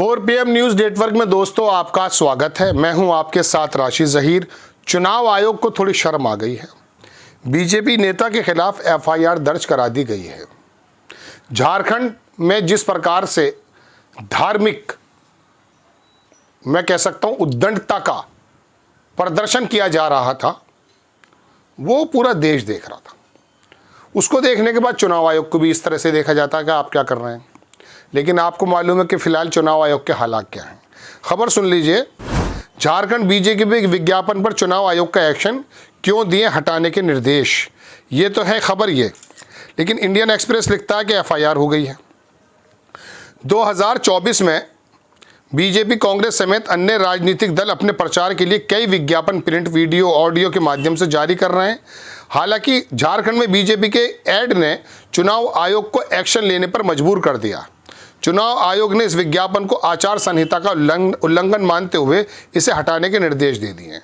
4 PM news network में दोस्तों आपका स्वागत है। मैं हूं आपके साथ राशिद ज़हीर। चुनाव आयोग को थोड़ी शर्म आ गई है। बीजेपी नेता के खिलाफ FIR दर्ज करा दी गई है। झारखंड में जिस प्रकार से धार्मिक, मैं कह सकता हूं, उद्दंडता का प्रदर्शन किया जा रहा था, वो पूरा देश देख रहा था। उसको देखने के बाद चुनाव आयोग को भी इस तरह से देखा जाता है कि आप क्या कर रहे हैं। लेकिन आपको मालूम है कि फिलहाल चुनाव आयोग के हालात क्या हैं। खबर सुन लीजिए। झारखंड बीजेपी के विज्ञापन पर चुनाव आयोग का एक्शन, क्यों दिए हटाने के निर्देश। ये तो है खबर ये, लेकिन इंडियन एक्सप्रेस लिखता है कि FIR हो गई है। 2024 में बीजेपी, कांग्रेस समेत अन्य राजनीतिक दल अपने प्रचार के लिए कई विज्ञापन प्रिंट, वीडियो, ऑडियो के माध्यम से जारी कर रहे हैं। हालांकि झारखंड में बीजेपी के एड ने चुनाव आयोग को एक्शन लेने पर मजबूर कर दिया। चुनाव आयोग ने इस विज्ञापन को आचार संहिता का उल्लंघन मानते हुए इसे हटाने के निर्देश दे दिए हैं।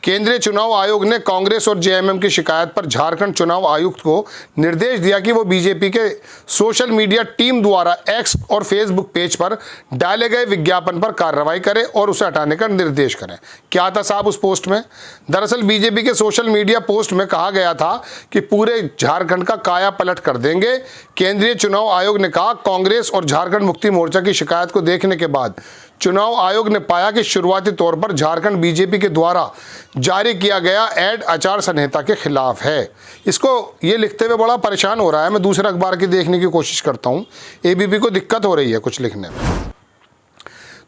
केंद्रीय चुनाव आयोग ने कांग्रेस और JMM की शिकायत पर झारखंड चुनाव आयुक्त को निर्देश दिया कि वो बीजेपी के सोशल मीडिया टीम द्वारा X और फेसबुक पेज पर डाले गए विज्ञापन पर कार्रवाई करे और उसे हटाने का निर्देश करें। क्या था साहब उस पोस्ट में? दरअसल बीजेपी के सोशल मीडिया पोस्ट में कहा गया था कि पूरे झारखंड का काया पलट कर देंगे। केंद्रीय चुनाव आयोग ने कहा, कांग्रेस और झारखंड मुक्ति मोर्चा की शिकायत को देखने के बाद चुनाव आयोग ने पाया कि शुरुआती तौर पर झारखंड बीजेपी के द्वारा जारी किया गया एड आचार संहिता के खिलाफ है। इसको ये लिखते हुए बड़ा परेशान हो रहा है। मैं दूसरे अखबार की देखने की कोशिश करता हूँ। ABP को दिक्कत हो रही है कुछ लिखने में,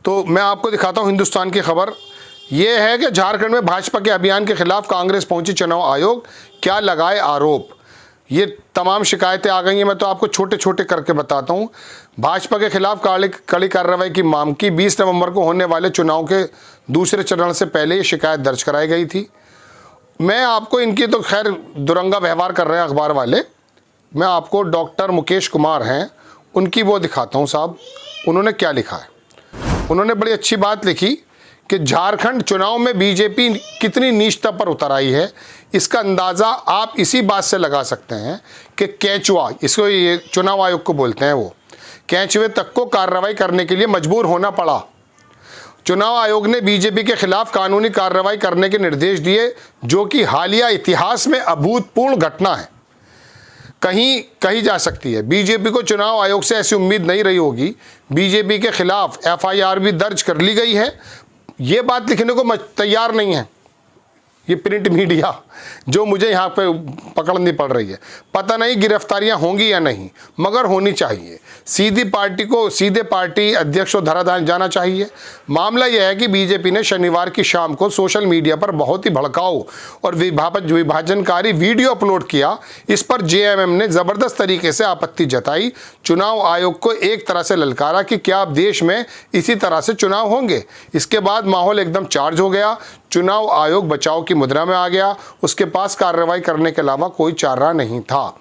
तो मैं आपको दिखाता हूँ हिंदुस्तान की खबर। ये है कि झारखंड में भाजपा के अभियान के खिलाफ कांग्रेस पहुंची चुनाव आयोग, क्या लगाए आरोप। ये तमाम शिकायतें आ गई हैं। मैं तो आपको छोटे छोटे करके बताता हूँ। भाजपा के खिलाफ कड़ी कार्रवाई की मांग की। 20 नवंबर को होने वाले चुनाव के दूसरे चरण से पहले ये शिकायत दर्ज कराई गई थी। मैं आपको इनकी तो खैर दुरंगा व्यवहार कर रहे हैं अखबार वाले। मैं आपको डॉक्टर मुकेश कुमार हैं, उनकी वो दिखाता हूँ साहब। उन्होंने क्या लिखा है। उन्होंने बड़ी अच्छी बात लिखी कि झारखंड चुनाव में बीजेपी कितनी नीचता पर उतर आई है। इसका अंदाज़ा आप इसी बात से लगा सकते हैं कि केंचुआ, इसको ये चुनाव आयोग को बोलते हैं, वो केंचुए तक को कार्रवाई करने के लिए मजबूर होना पड़ा। चुनाव आयोग ने बीजेपी के खिलाफ कानूनी कार्रवाई करने के निर्देश दिए, जो कि हालिया इतिहास में अभूतपूर्व घटना है, कही जा सकती है। बीजेपी को चुनाव आयोग से ऐसी उम्मीद नहीं रही होगी। बीजेपी के खिलाफ FIR भी दर्ज कर ली गई है। ये बात लिखने को तैयार नहीं है ये प्रिंट मीडिया, जो मुझे यहाँ पे पकड़नी पड़ रही है। पता नहीं गिरफ्तारियाँ होंगी या नहीं, मगर होनी चाहिए। सीधे पार्टी अध्यक्ष को धरा जाना चाहिए। मामला यह है कि बीजेपी ने शनिवार की शाम को सोशल मीडिया पर बहुत ही भड़काऊ और विभाजनकारी वीडियो अपलोड किया। इस पर JMM ने ज़बरदस्त तरीके से आपत्ति जताई। चुनाव आयोग को एक तरह से ललकारा कि क्या अब देश में इसी तरह से चुनाव होंगे। इसके बाद माहौल एकदम चार्ज हो गया। चुनाव आयोग बचाव की मुद्रा में आ गया। उसके पास कार्रवाई करने के अलावा कोई चारा नहीं था।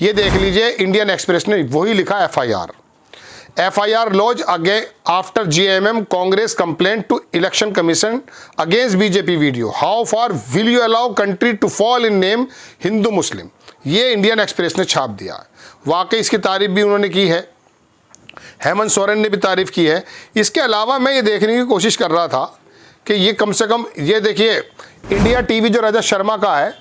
ये देख लीजिए, इंडियन एक्सप्रेस ने वही लिखा FIR lodge after JMM Congress complaint to election commission against BJP video, how far will you allow country to fall in name Hindu Muslim. ये इंडियन एक्सप्रेस ने छाप दिया। वाकई इसकी तारीफ भी उन्होंने की है। हेमंत सोरेन ने भी तारीफ की है। इसके अलावा मैं ये देखने की कोशिश कर रहा था कि ये कम से कम, ये देखिए इंडिया TV जो रजत शर्मा का है,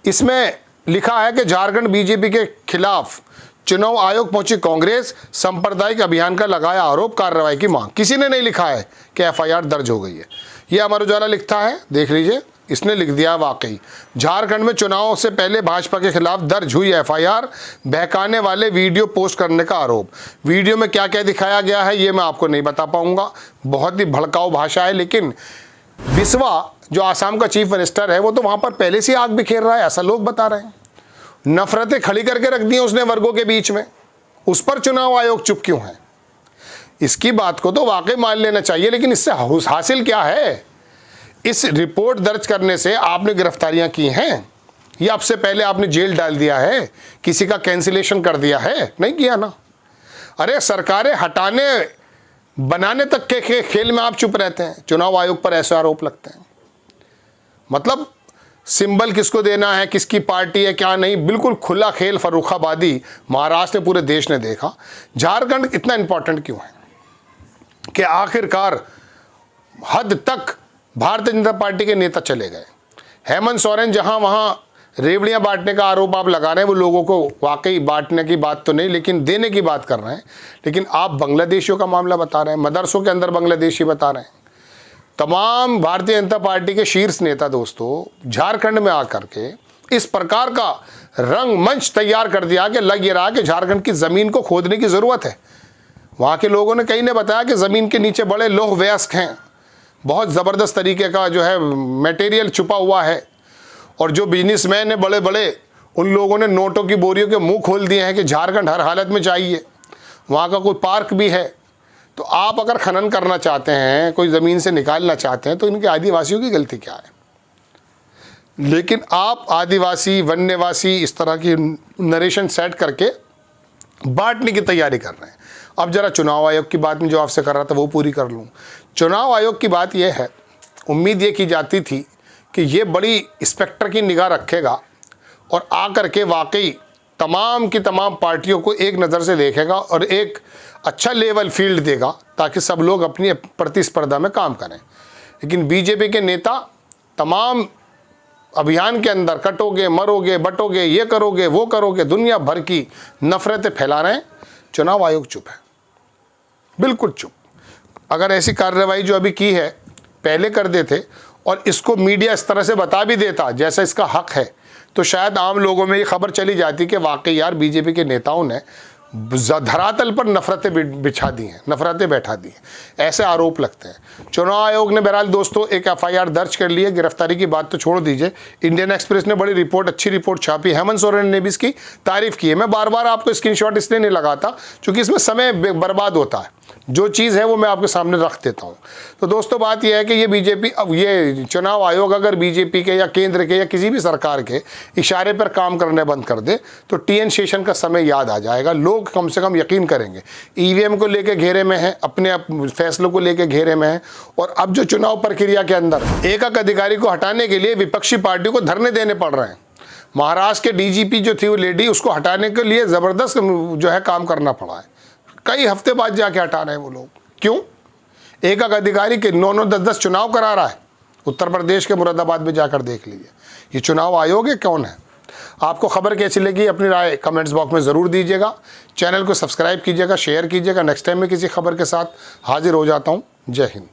इसमें लिखा है कि झारखंड बीजेपी के खिलाफ चुनाव आयोग पहुंची कांग्रेस, सांप्रदायिक अभियान का लगाया आरोप, कार्रवाई की मांग। किसी ने नहीं लिखा है कि FIR दर्ज हो गई है। ये अमर उजाला लिखता है, देख लीजिए, इसने लिख दिया वाकई झारखंड में चुनाव से पहले भाजपा के खिलाफ दर्ज हुई FIR, बहकाने वाले वीडियो पोस्ट करने का आरोप। वीडियो में क्या क्या दिखाया गया है ये मैं आपको नहीं बता पाऊंगा, बहुत ही भड़काऊ भाषा है। लेकिन बिस्वा जो आसाम का चीफ मिनिस्टर है, वो तो वहां पर पहले से आग बिखेर रहा है, ऐसा लोग बता रहे हैं। नफरतें खड़ी करके रख दी उसने वर्गों के बीच में। उस पर चुनाव आयोग चुप क्यों है? इसकी बात को तो वाकई मान लेना चाहिए। लेकिन इससे हासिल क्या है? इस रिपोर्ट दर्ज करने से आपने गिरफ्तारियां की हैं या अब से पहले आपने जेल डाल दिया है, किसी का कैंसिलेशन कर दिया है? नहीं किया ना। अरे सरकारें हटाने बनाने तक के खेल में आप चुप रहते हैं। चुनाव आयोग पर ऐसे आरोप लगते हैं। मतलब सिंबल किसको देना है, किसकी पार्टी है, क्या नहीं, बिल्कुल खुला खेल फर्रुखाबादी महाराष्ट्र ने पूरे देश ने देखा। झारखंड इतना इंपॉर्टेंट क्यों है? कि आखिरकार हद तक भारतीय जनता पार्टी के नेता चले गए। हेमंत सोरेन जहां वहां रेवड़ियां बांटने का आरोप आप लगा रहे हैं, वो लोगों को वाकई बांटने की बात तो नहीं लेकिन देने की बात कर रहे हैं, लेकिन आप बांग्लादेशियों का मामला बता रहे हैं, मदरसों के अंदर बांग्लादेशी बता रहे हैं। तमाम भारतीय जनता पार्टी के शीर्ष नेता दोस्तों झारखंड में आकर के इस प्रकार का रंगमंच तैयार कर दिया कि लग ये रहा कि झारखंड की ज़मीन को खोदने की ज़रूरत है। वहाँ के लोगों ने कई ने बताया कि ज़मीन के नीचे बड़े लौह वयस्क हैं, बहुत ज़बरदस्त तरीके का जो है मटेरियल छुपा हुआ है, और जो बिजनेसमैन हैं बड़े बड़े, उन लोगों ने नोटों की बोरियों के मुंह खोल दिए हैं कि झारखंड हर हालत में चाहिए। वहाँ का कोई पार्क भी है। तो आप अगर खनन करना चाहते हैं, कोई ज़मीन से निकालना चाहते हैं, तो इनके आदिवासियों की गलती क्या है? लेकिन आप आदिवासी वन्यवासी इस तरह की नरेशन सेट करके बांटने की तैयारी कर रहे हैं। अब जरा चुनाव आयोग की बात में जो आपसे कर रहा था वो पूरी कर लूँ। चुनाव आयोग की बात यह है, उम्मीद ये की जाती थी कि ये बड़ी इंस्पेक्टर की निगाह रखेगा और आकर के वाकई तमाम की तमाम पार्टियों को एक नज़र से देखेगा और एक अच्छा लेवल फील्ड देगा ताकि सब लोग अपनी प्रतिस्पर्धा में काम करें। लेकिन बीजेपी के नेता तमाम अभियान के अंदर कटोगे मरोगे बटोगे ये करोगे वो करोगे दुनिया भर की नफरतें फैला रहे हैं। चुनाव आयोग चुप है, बिल्कुल चुप। अगर ऐसी कार्रवाई जो अभी की है पहले कर देते और इसको मीडिया इस तरह से बता भी देता जैसा इसका हक है, तो शायद आम लोगों में ये खबर चली जाती कि वाकई यार बीजेपी के नेताओं ने धरातल पर नफरतें बिछा दी हैं, नफरतें बैठा दी हैं, ऐसे आरोप लगते हैं। चुनाव आयोग ने बहरहाल दोस्तों एक एफआईआर दर्ज कर ली है। गिरफ्तारी की बात तो छोड़ दीजिए, इंडियन एक्सप्रेस ने बड़ी रिपोर्ट, अच्छी रिपोर्ट छापी, हेमंत सोरेन ने भी इसकी तारीफ की है। मैं बार बार आपको स्क्रीनशॉट इसलिए नहीं लगाता क्योंकि इसमें समय बर्बाद होता है, जो चीज़ है वो मैं आपके सामने रख देता हूँ। तो दोस्तों बात यह है कि ये बीजेपी, अब ये चुनाव आयोग अगर बीजेपी के या केंद्र के या किसी भी सरकार के इशारे पर काम करने बंद कर दे तो टीएन शेषन का समय याद आ जाएगा। लोग कम से कम यकीन करेंगे। ईवीएम को लेकर घेरे में है, अपने फैसलों को लेकर घेरे में है, और अब जो चुनाव प्रक्रिया के अंदर एक अधिकारी को हटाने के लिए विपक्षी पार्टियों को धरने देने पड़ रहे हैं। महाराष्ट्र के डीजीपी जो थी वो लेडी, उसको हटाने के लिए ज़बरदस्त जो है काम करना पड़ा है। कई हफ्ते बाद जाके हटा रहे हैं वो लोग। क्यों? एक अधिकारी के 9-9 10-10 चुनाव करा रहा है। उत्तर प्रदेश के मुरादाबाद में जाकर देख लीजिए। ये चुनाव आयोग है कौन है? आपको खबर कैसी लगी अपनी राय कमेंट्स बॉक्स में ज़रूर दीजिएगा। चैनल को सब्सक्राइब कीजिएगा, शेयर कीजिएगा। नेक्स्ट टाइम में किसी खबर के साथ हाजिर हो जाता हूँ। जय हिंद।